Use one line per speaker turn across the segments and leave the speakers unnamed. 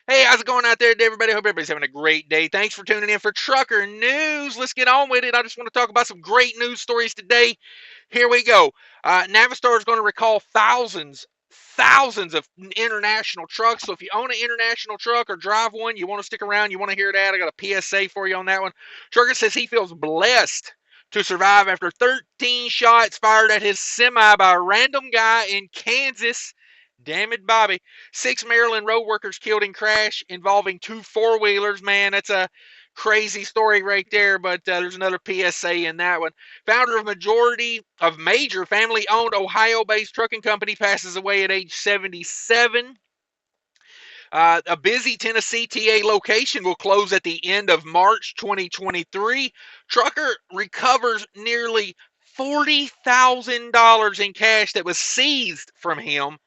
Hey, how's it going out there, everybody? Hope everybody's having a great day. Thanks for tuning in for Trucker News. Let's get on with it. I just want to talk about some great news stories today. Here we go. Navistar is going to recall thousands of international trucks. So if you own an international truck or drive one, you want to stick around, you want to hear that, I got a PSA for you on that one. Trucker says he feels blessed to survive after 13 shots fired at his semi by a random guy in Kansas. Damn it, Bobby. 6 Maryland road workers killed in crash involving 2 four-wheelers. Man, that's a crazy story right there, but there's another PSA in that one. Founder of major family-owned Ohio-based trucking company passes away at age 77. A busy Tennessee TA location will close at the end of March 2023. Trucker recovers nearly $40,000 in cash that was seized from him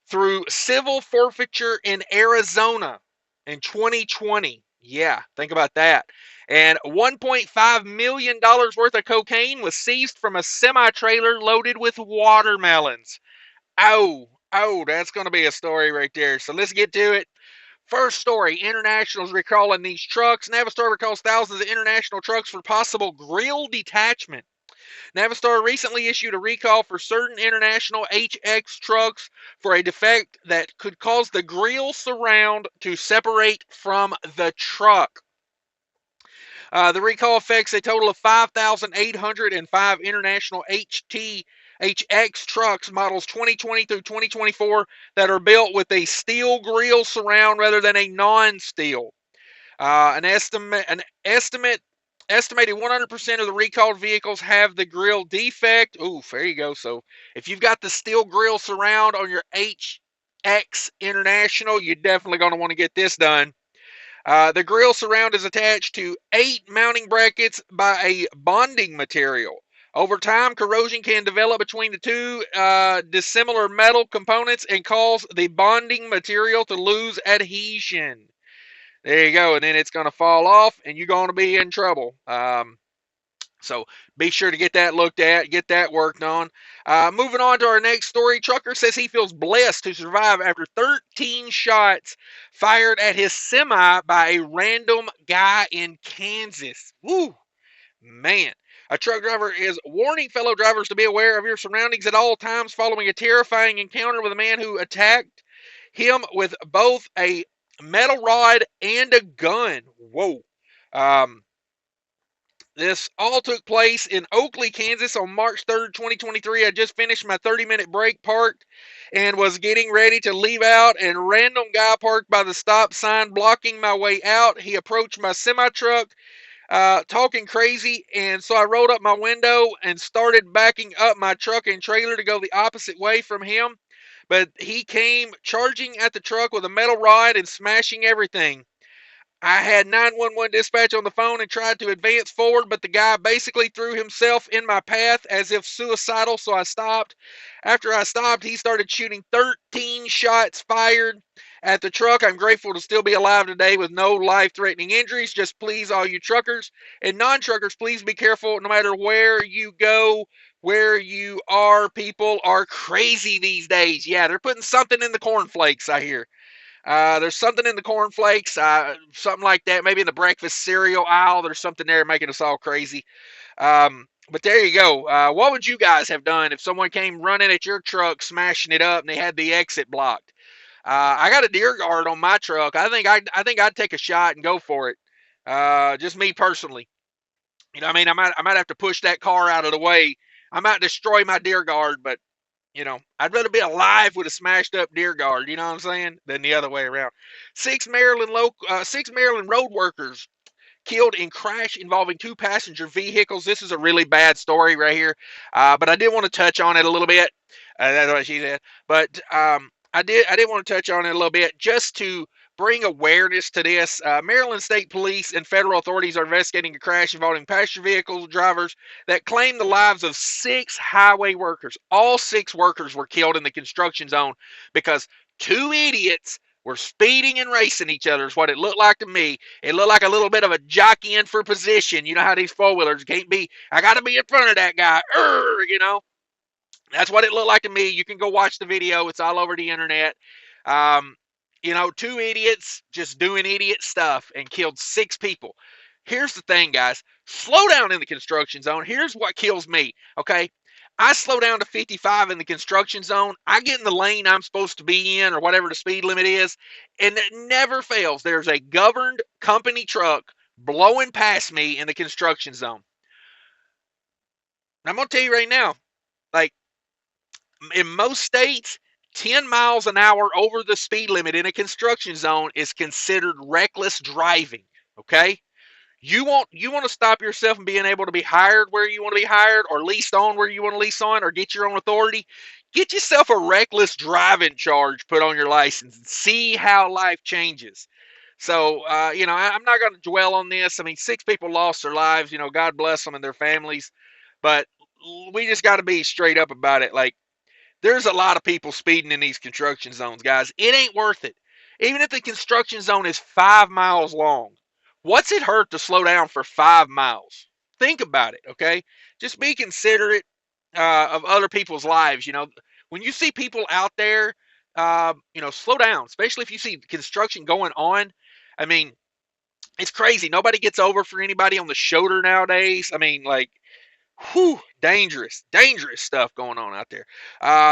through civil forfeiture in Arizona in 2020. Yeah, think about that. And $1.5 million worth of cocaine was seized from a semi-trailer loaded with watermelons. Oh, that's going to be a story right there. So let's get to it. First story, internationals recalling these trucks. Navistar recalls thousands of international trucks for possible grill detachment. Navistar recently issued a recall for certain international HX trucks for a defect that could cause the grille surround to separate from the truck. The recall affects a total of 5,805 international HX trucks models 2020 through 2024 that are built with a steel grille surround rather than a non-steel. Estimated 100% of the recalled vehicles have the grille defect. Ooh, there you go. So if you've got the steel grille surround on your HX International, you're definitely going to want to get this done. The grille surround is attached to 8 mounting brackets by a bonding material. Over time, corrosion can develop between the two dissimilar metal components and cause the bonding material to lose adhesion. There you go, and then it's going to fall off, and you're going to be in trouble. So be sure to get that looked at, get that worked on. Moving on to our next story, trucker says he feels blessed to survive after 13 shots fired at his semi by a random guy in Kansas. Woo, man. A truck driver is warning fellow drivers to be aware of your surroundings at all times following a terrifying encounter with a man who attacked him with both a metal rod and a gun. Whoa. Um, this all took place in Oakley, Kansas on March 3rd, 2023. I just finished my 30-minute break, parked, and was getting ready to leave out, and random guy parked by the stop sign blocking my way out. He approached my semi-truck talking crazy, and so I rolled up my window and started backing up my truck and trailer to go the opposite way from him. But he came charging at the truck with a metal rod and smashing everything. I had 911 dispatch on the phone and tried to advance forward, but the guy basically threw himself in my path as if suicidal, so I stopped. After I stopped, he started shooting 13 shots fired at the truck. I'm grateful to still be alive today with no life-threatening injuries. Just please, all you truckers and non-truckers, please be careful no matter where you go, where you are. People are crazy these days. Yeah, they're putting something in the cornflakes, I hear. There's something in the cornflakes, something like that. Maybe in the breakfast cereal aisle, there's something there making us all crazy. But there you go. What would you guys have done if someone came running at your truck, smashing it up, and they had the exit blocked? I got a deer guard on my truck. I think I'd take a shot and go for it. Just me personally. You know, what I mean, I might have to push that car out of the way. I might destroy my deer guard, but I'd rather be alive with a smashed up deer guard, you know what I'm saying, than the other way around. 6 Maryland road workers killed in crash involving 2 passenger vehicles. This is a really bad story right here, but I did want to touch on it a little bit. That's what she said. But I did want to touch on it a little bit just to bring awareness to this. Maryland State Police and federal authorities are investigating a crash involving passenger vehicle drivers that claimed the lives of 6 highway workers. All 6 workers were killed in the construction zone because 2 idiots were speeding and racing each other is what it looked like to me. It looked like a little bit of a jockeying for position. You know how these four-wheelers can't be, I got to be in front of that guy. That's what it looked like to me. You can go watch the video. It's all over the internet. two idiots just doing idiot stuff and killed 6 people. Here's the thing, guys. Slow down in the construction zone. Here's what kills me, okay? I slow down to 55 in the construction zone. I get in the lane I'm supposed to be in or whatever the speed limit is, and it never fails. There's a governed company truck blowing past me in the construction zone. I'm going to tell you right now, like, in most states, 10 miles an hour over the speed limit in a construction zone is considered reckless driving. Okay? You want to stop yourself from being able to be hired where you want to be hired, or leased on where you want to lease on, or get your own authority. Get yourself a reckless driving charge put on your license and see how life changes. So, I'm not going to dwell on this. I mean, 6 people lost their lives. God bless them and their families. But we just got to be straight up about it. Like, there's a lot of people speeding in these construction zones, guys. It ain't worth it. Even if the construction zone is 5 miles long, what's it hurt to slow down for 5 miles? Think about it, okay? Just be considerate of other people's lives. When you see people out there, slow down, especially if you see construction going on. I mean, it's crazy. Nobody gets over for anybody on the shoulder nowadays. I mean, like, whew, dangerous stuff going on out there.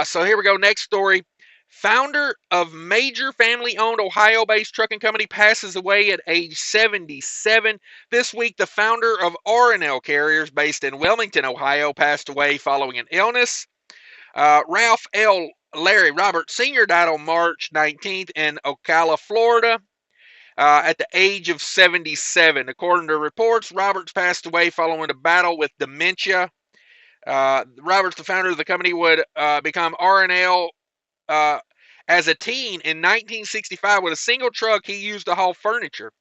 So here we go. Next story. Founder of major family-owned Ohio-based trucking company passes away at age 77. This week, the founder of R&L Carriers, based in Wilmington, Ohio, passed away following an illness. Ralph L. Larry Roberts Sr. died on March 19th in Ocala, Florida, at the age of 77. According to reports, Roberts passed away following a battle with dementia. Roberts, the founder of the company, would become R&L as a teen in 1965 with a single truck he used to haul furniture.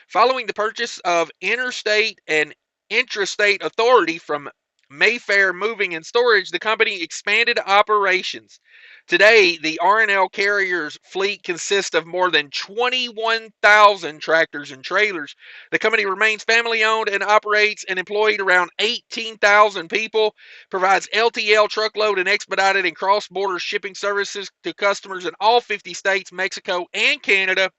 Following the purchase of interstate and intrastate authority from Mayfair Moving and Storage, the company expanded operations. Today, the R&L Carriers fleet consists of more than 21,000 tractors and trailers. The company remains family-owned and operates and employed around 18,000 people, provides LTL, truckload, and expedited and cross-border shipping services to customers in all 50 states, Mexico, and Canada.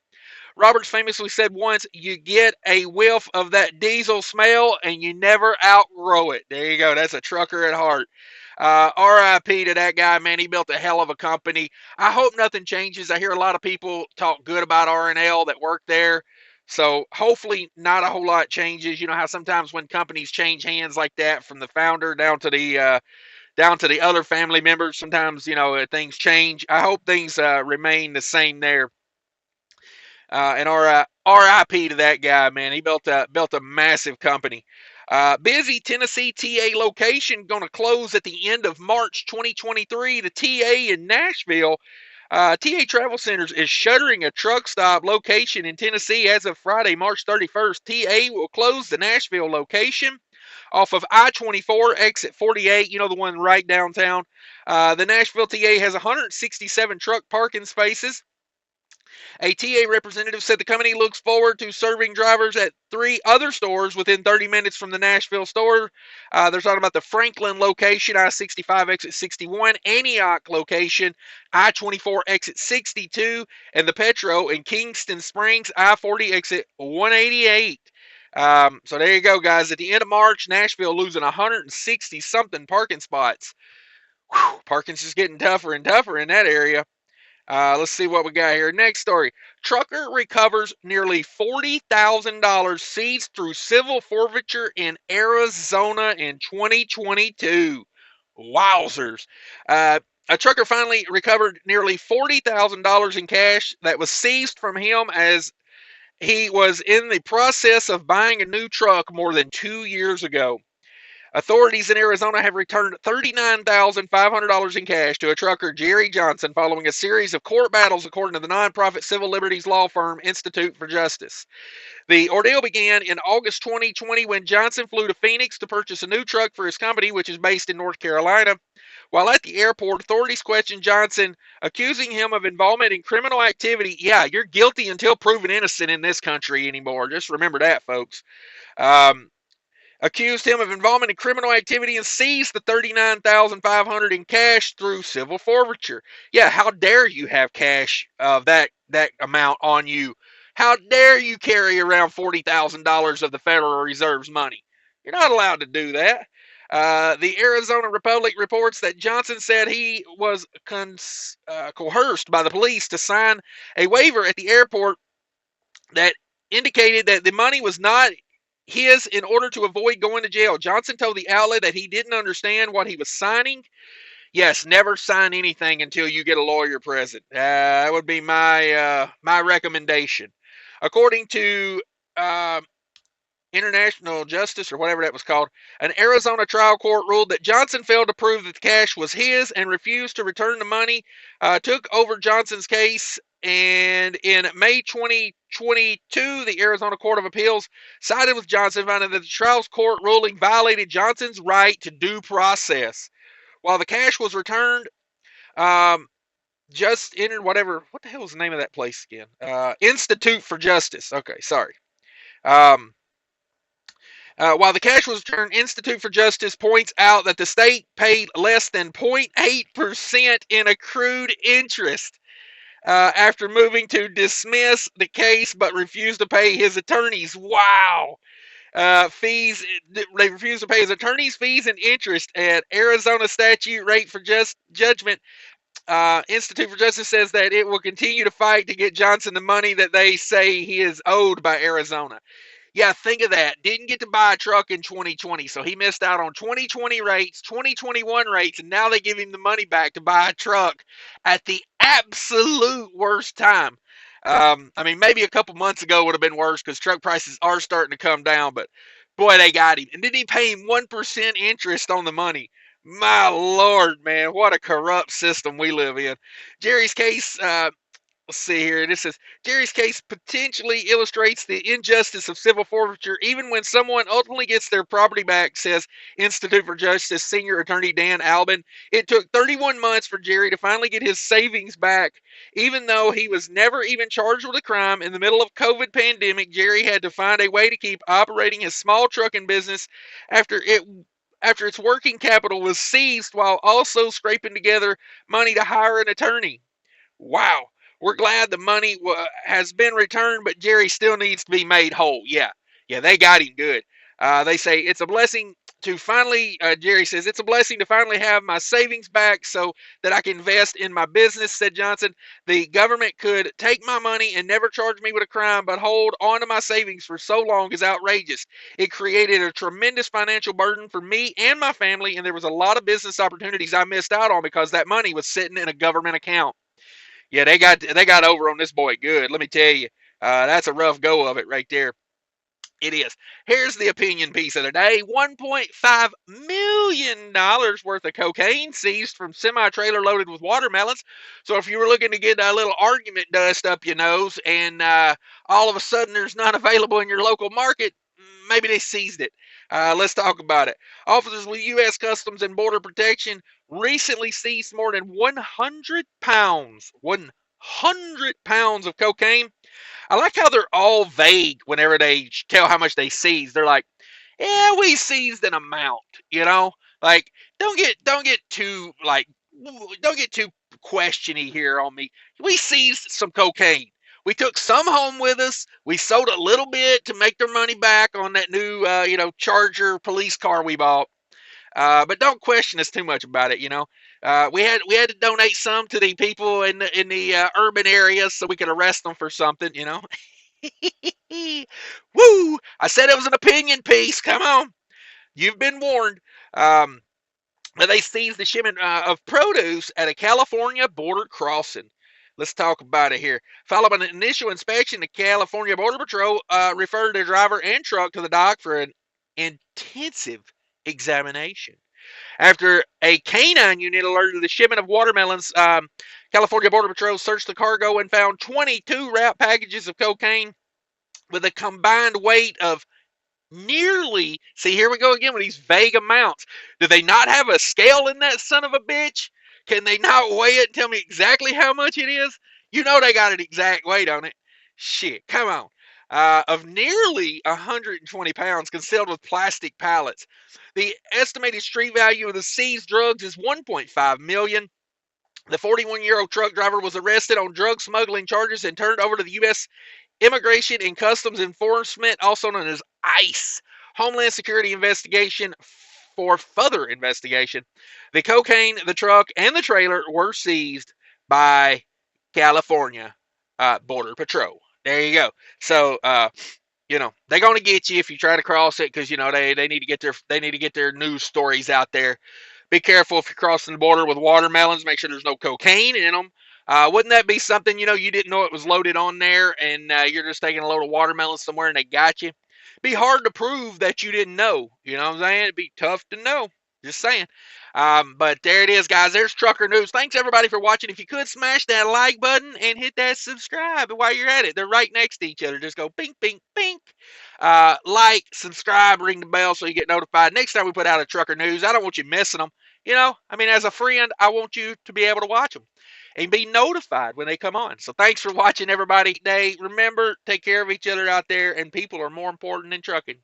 Roberts famously said once, "You get a whiff of that diesel smell and you never outgrow it." There you go. That's a trucker at heart. RIP to that guy, man. He built a hell of a company. I hope nothing changes. I hear a lot of people talk good about R&L that work there. So hopefully not a whole lot changes. You know how sometimes when companies change hands like that, from the founder down to the other family members, sometimes things change. I hope things remain the same there. And RIP to that guy, man. He built a massive company. Busy Tennessee TA location going to close at the end of March 2023. The TA in Nashville, TA Travel Centers is shuttering a truck stop location in Tennessee as of Friday, March 31st. TA will close the Nashville location off of I-24, exit 48, the one right downtown. The Nashville TA has 167 truck parking spaces. A TA representative said the company looks forward to serving drivers at 3 other stores within 30 minutes from the Nashville store. They're talking about the Franklin location, I-65 exit 61, Antioch location, I-24 exit 62, and the Petro in Kingston Springs, I-40 exit 188. So there you go, guys. At the end of March, Nashville losing 160-something parking spots. Whew, parking's just getting tougher and tougher in that area. Let's see what we got here. Next story. Trucker recovers nearly $40,000 seized through civil forfeiture in Arizona in 2022. Wowzers. A trucker finally recovered nearly $40,000 in cash that was seized from him as he was in the process of buying a new truck more than 2 years ago. Authorities in Arizona have returned $39,500 in cash to a trucker, Jerry Johnson, following a series of court battles, according to the nonprofit civil liberties law firm Institute for Justice. The ordeal began in August 2020 when Johnson flew to Phoenix to purchase a new truck for his company, which is based in North Carolina. While at the airport, authorities questioned Johnson, accusing him of involvement in criminal activity. Yeah, you're guilty until proven innocent in this country anymore. Just remember that, folks. accused him of involvement in criminal activity and seized the $39,500 in cash through civil forfeiture. Yeah, how dare you have cash of that amount on you? How dare you carry around $40,000 of the Federal Reserve's money? You're not allowed to do that. The Arizona Republic reports that Johnson said he was coerced by the police to sign a waiver at the airport that indicated that the money was not his in order to avoid going to jail. Johnson told the outlet that he didn't understand what he was signing. Yes, never sign anything until you get a lawyer present. That would be my recommendation. According to uh, International Justice, or whatever that was called, an Arizona trial court ruled that Johnson failed to prove that the cash was his and refused to return the money, took over Johnson's case, and in May 2022, the Arizona Court of Appeals sided with Johnson, finding that the trial court ruling violated Johnson's right to due process. While the cash was returned, um, just entered whatever, what the hell is the name of that place again? Institute for Justice. Okay, sorry. Um, while the cash was returned, Institute for Justice points out that the state paid less than 0.8% in accrued interest after moving to dismiss the case but refused to pay his attorneys. Wow. Fees, they refused to pay his attorney's fees and interest at Arizona statute rate for just judgment. Institute for Justice says that it will continue to fight to get Johnson the money that they say he is owed by Arizona. Yeah, think of that. Didn't get to buy a truck in 2020, so he missed out on 2020 rates, 2021 rates, and now they give him the money back to buy a truck at the absolute worst time. I mean, maybe a couple months ago would have been worse because truck prices are starting to come down, but boy, they got him. And didn't he pay him 1% interest on the money? My Lord, man, what a corrupt system we live in. Jerry's case, let's see here. This says Jerry's case potentially illustrates the injustice of civil forfeiture, even when someone ultimately gets their property back, says Institute for Justice senior attorney Dan Albin. It took 31 months for Jerry to finally get his savings back, even though he was never even charged with a crime. In the middle of COVID pandemic, Jerry had to find a way to keep operating his small trucking business after its working capital was seized, while also scraping together money to hire an attorney. Wow. We're glad the money has been returned, but Jerry still needs to be made whole. Yeah, they got him good. They say it's a blessing to finally, Jerry says, it's a blessing to finally have my savings back so that I can invest in my business, said Johnson. The government could take my money and never charge me with a crime, but hold on to my savings for so long is outrageous. It created a tremendous financial burden for me and my family, and there was a lot of business opportunities I missed out on because that money was sitting in a government account. Yeah, they got over on this boy good. Let me tell you, that's a rough go of it right there. It is. Here's the opinion piece of the day. $1.5 million worth of cocaine seized from semi-trailer loaded with watermelons. So if you were looking to get a little argument dust up your nose and all of a sudden there's not available in your local market, maybe they seized it. Let's talk about it. Officers with U.S. Customs and Border Protection recently seized more than 100 pounds of cocaine. I like how they're all vague whenever they tell how much they seized. They're like, "Yeah, we seized an amount," you know. Like, don't get too don't get too questiony here on me. We seized some cocaine. We took some home with us. We sold a little bit to make their money back on that new, Charger police car we bought. But don't question us too much about it. We had to donate some to the people in the urban areas so we could arrest them for something. Woo! I said it was an opinion piece. Come on, you've been warned. Um, they seized the shipment of produce at a California border crossing. Let's talk about it here. Following an initial inspection, the California Border Patrol referred the driver and truck to the dock for an intensive examination. After a canine unit alerted the shipment of watermelons, California Border Patrol searched the cargo and found 22 wrapped packages of cocaine with a combined weight of nearly, see, here we go again with these vague amounts. Do they not have a scale in that son of a bitch? Can they not weigh it and tell me exactly how much it is? You know they got an exact weight on it. Shit, come on. of nearly 120 pounds concealed with plastic pallets. The estimated street value of the seized drugs is 1.5 million. The 41-year-old truck driver was arrested on drug smuggling charges and turned over to the U.S. Immigration and Customs Enforcement, also known as ICE, Homeland Security investigation for further investigation. The cocaine, the truck, and the trailer were seized by California Border Patrol. There you go. So, they're going to get you if you try to cross it because they need to get their news stories out there. Be careful if you're crossing the border with watermelons. Make sure there's no cocaine in them. Wouldn't that be something, you didn't know it was loaded on there and you're just taking a load of watermelon somewhere and they got you? Be hard to prove that you didn't know. You know what I'm saying? It'd be tough to know. Just saying. But there it is, guys. There's Trucker News. Thanks, everybody, for watching. If you could, smash that like button and hit that subscribe while you're at it. They're right next to each other. Just go bink, bink, bink. Like, subscribe, ring the bell so you get notified. Next time we put out a Trucker News, I don't want you missing them. As a friend, I want you to be able to watch them and be notified when they come on. So thanks for watching, everybody, today. Remember, take care of each other out there, and people are more important than trucking.